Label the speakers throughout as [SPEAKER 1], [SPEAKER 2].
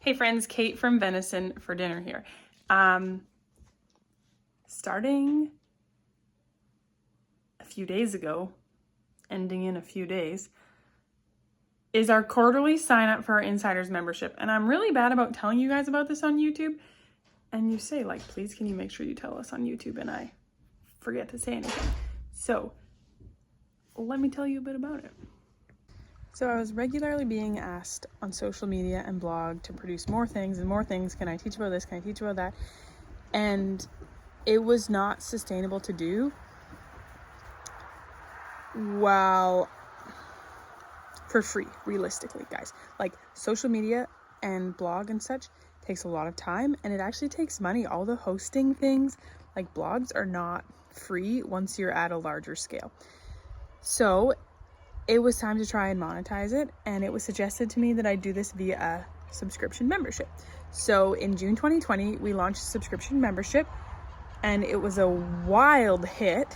[SPEAKER 1] Hey friends, Kate from Venison for dinner here. Starting a few days ago, ending in a few days, is our quarterly sign up for our Insiders membership. And I'm really bad about telling you guys about this on YouTube. And you say, like, please can you make sure you tell us on YouTube, and I forget to say anything. So let me tell you a bit about it. So I was regularly being asked on social media and blog to produce more things and more things. Can I teach about this? Can I teach about that? And it was not sustainable to do while for free, realistically, guys. Like, social media and blog and such takes a lot of time, and it actually takes money. All the hosting things, like blogs, are not free once you're at a larger scale. So it was time to try and monetize it, and it was suggested to me that I do this via a subscription membership. So in June 2020, we launched a subscription membership, and it was a wild hit.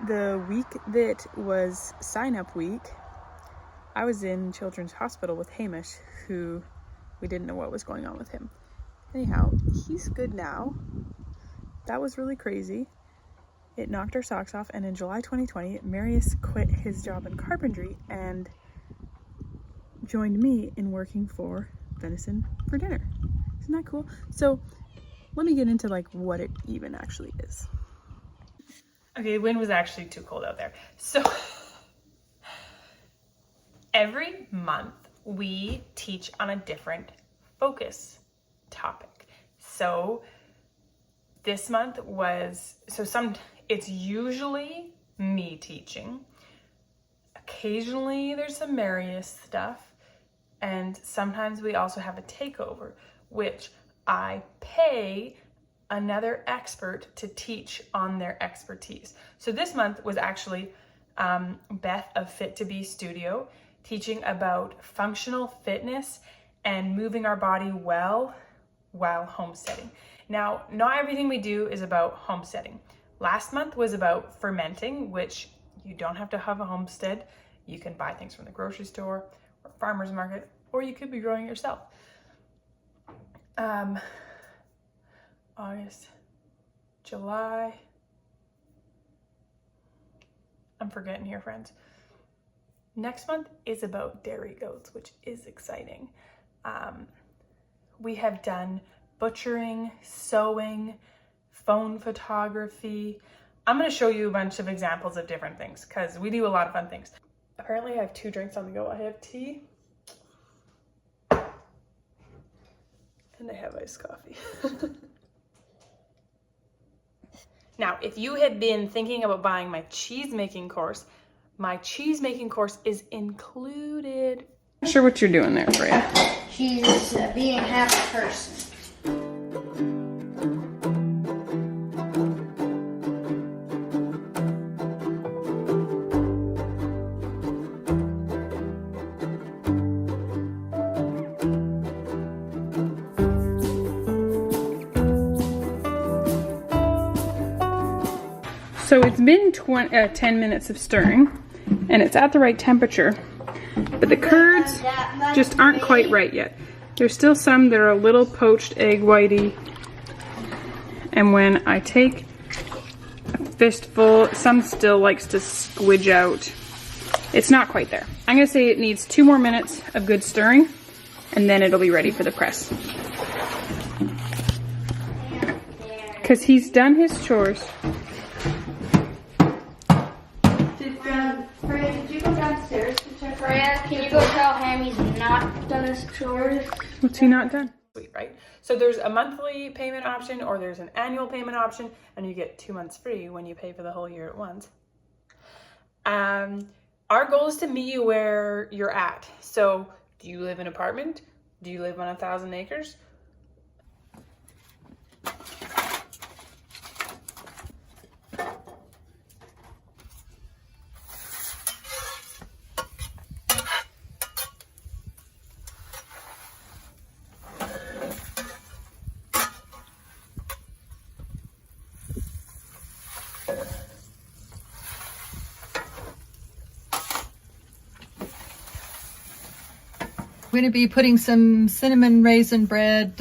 [SPEAKER 1] The week that was sign-up week, I was in Children's Hospital with Hamish, who we didn't know what was going on with him. Anyhow, he's good now. That was really crazy. It knocked our socks off, and in July 2020, Marius quit his job in carpentry and joined me in working for Venison for dinner. Isn't that cool? So let me get into like what it even actually is. Okay, the wind was actually too cold out there. So every month we teach on a different focus topic. So this month was, it's usually me teaching. Occasionally there's some Marius stuff, and sometimes we also have a takeover, which I pay another expert to teach on their expertise. So this month was actually Beth of Fit to Be Studio, teaching about functional fitness and moving our body well while homesteading. Now, not everything we do is about homesteading. Last month was about fermenting, which you don't have to have a homestead. You can buy things from the grocery store or farmer's market, or you could be growing yourself. August, July, I'm forgetting here, friends. Next month is about dairy goats, which is exciting. We have done butchering, sewing, phone photography. I'm going to show you a bunch of examples of different things because we do a lot of fun things. Apparently I have 2 drinks on the go. I have tea and I have iced coffee. Now, if you had been thinking about buying my cheese making course is included. I'm not sure what you're doing there, Freya.
[SPEAKER 2] She's being half a person.
[SPEAKER 1] So it's been 10 minutes of stirring, and it's at the right temperature, but the curds just aren't quite right yet. There's still some that are a little poached egg whitey, and when I take a fistful, some still likes to squidge out. It's not quite there. I'm gonna say it needs 2 more minutes of good stirring, and then it'll be ready for the press. Because he's done his chores.
[SPEAKER 2] Freya, did you go downstairs to check? Freya, can you go tell him he's not done his chores?
[SPEAKER 1] What's he not done? Sweet, right? So there's a monthly payment option, or there's an annual payment option, and you get 2 months free when you pay for the whole year at once. Our goal is to meet you where you're at. So do you live in an apartment? Do you live on 1,000 acres?
[SPEAKER 3] We're going to be putting some cinnamon raisin bread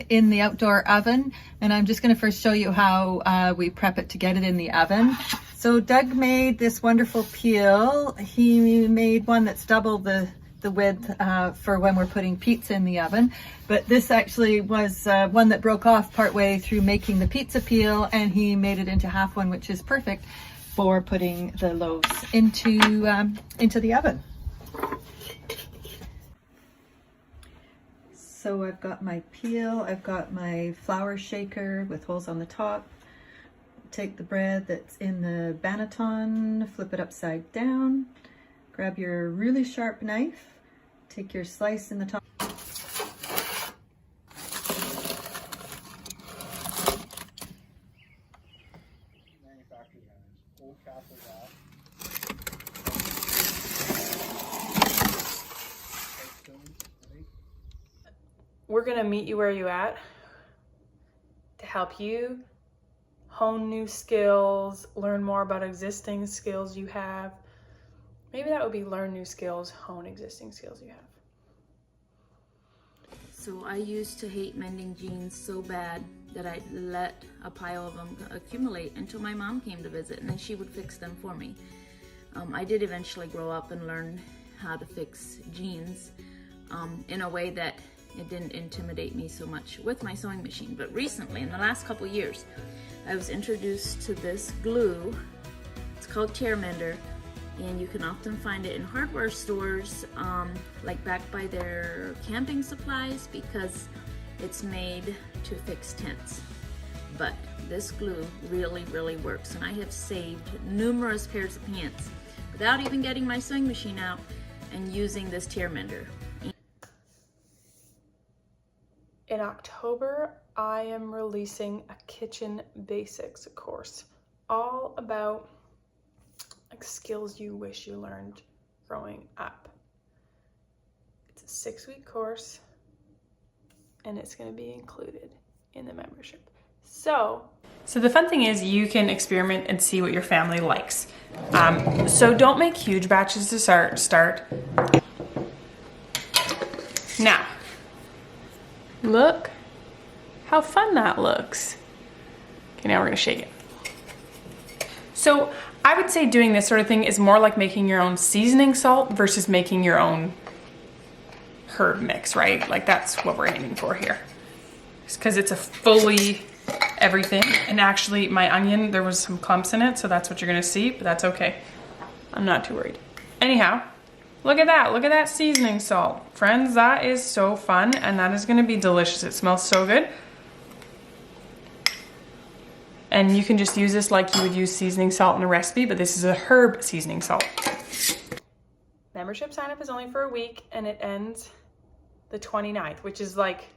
[SPEAKER 3] in the outdoor oven, and I'm just going to first show you how we prep it to get it in the oven. So Doug made this wonderful peel. He made one that's double the width for when we're putting pizza in the oven, but this actually was one that broke off partway through making the pizza peel, and he made it into half one, which is perfect for putting the loaves into the oven. So I've got my peel, I've got my flour shaker with holes on the top. Take the bread that's in the banneton, flip it upside down, grab your really sharp knife, take your slice in the top.
[SPEAKER 1] We're gonna meet you where you at to help you hone new skills, learn more about existing skills you have. Maybe that would be learn new skills, hone existing skills you have.
[SPEAKER 4] So I used to hate mending jeans so bad that I'd let a pile of them accumulate until my mom came to visit, and then she would fix them for me. I did eventually grow up and learn how to fix jeans in a way that it didn't intimidate me so much with my sewing machine. But recently, in the last couple years, I was introduced to this glue. It's called Tear Mender, and you can often find it in hardware stores, like back by their camping supplies, because it's made to fix tents. But this glue really, really works, and I have saved numerous pairs of pants without even getting my sewing machine out and using this Tear Mender.
[SPEAKER 1] In October, I am releasing a kitchen basics course, all about like skills you wish you learned growing up. It's a 6-week course, and it's going to be included in the membership. So the fun thing is you can experiment and see what your family likes. So don't make huge batches to start. Now, look how fun that looks. Okay, now we're gonna shake it. So I would say doing this sort of thing is more like making your own seasoning salt versus making your own herb mix, right? Like that's what we're aiming for here. Because it's a fully everything. And actually my onion, there was some clumps in it, so that's what you're gonna see, but that's okay. I'm not too worried. Anyhow, look at that seasoning salt. Friends, that is so fun, and that is gonna be delicious. It smells so good. And you can just use this like you would use seasoning salt in a recipe, but this is a herb seasoning salt. Membership sign up is only for a week, and it ends the 29th, which is like,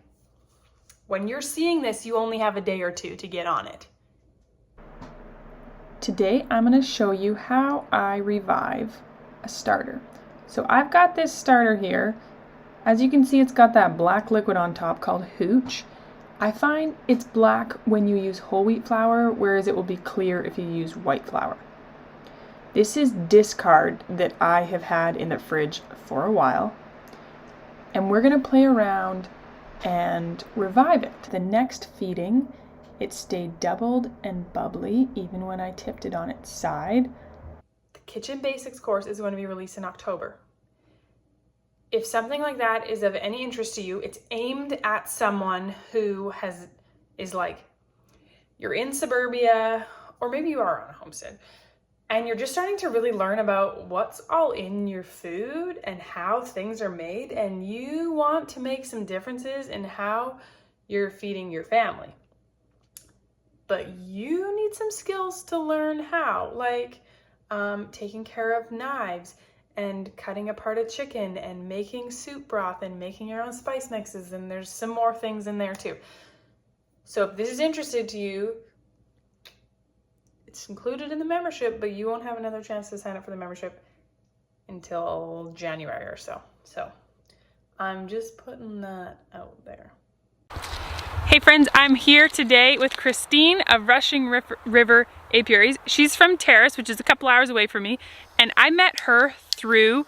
[SPEAKER 1] when you're seeing this, you only have a day or two to get on it. Today, I'm gonna show you how I revive a starter. So I've got this starter here. As you can see, it's got that black liquid on top called hooch. I find it's black when you use whole wheat flour, whereas it will be clear if you use white flour. This is discard that I have had in the fridge for a while, and we're gonna play around and revive it. The next feeding, it stayed doubled and bubbly even when I tipped it on its side. The Kitchen Basics course is going to be released in October. If something like that is of any interest to you, it's aimed at someone who is like, you're in suburbia, or maybe you are on a homestead, and you're just starting to really learn about what's all in your food and how things are made, and you want to make some differences in how you're feeding your family. But you need some skills to learn how, like taking care of knives, and cutting apart a chicken, and making soup broth, and making your own spice mixes, and there's some more things in there too. So if this is interested to you, it's included in the membership, but you won't have another chance to sign up for the membership until January or so. So I'm just putting that out there. Hey friends, I'm here today with Christine of Rushing River Apiaries. She's from Terrace, which is a couple hours away from me, and I met her through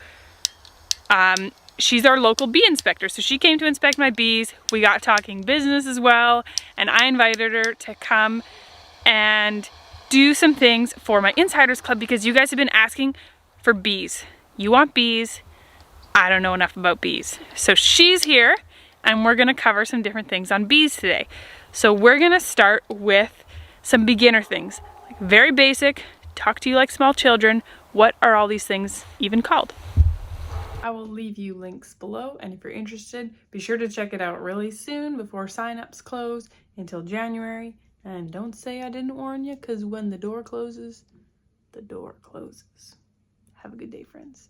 [SPEAKER 1] she's our local bee inspector. So she came to inspect my bees. We got talking business as well, and I invited her to come and do some things for my Insiders Club because you guys have been asking for bees. You want bees. I don't know enough about bees. So she's here and we're gonna cover some different things on bees today. So we're gonna start with some beginner things, like very basic, talk to you like small children. What are all these things even called? I will leave you links below, and if you're interested, be sure to check it out really soon before signups close until January. And don't say I didn't warn you, because when the door closes, the door closes. Have a good day, friends.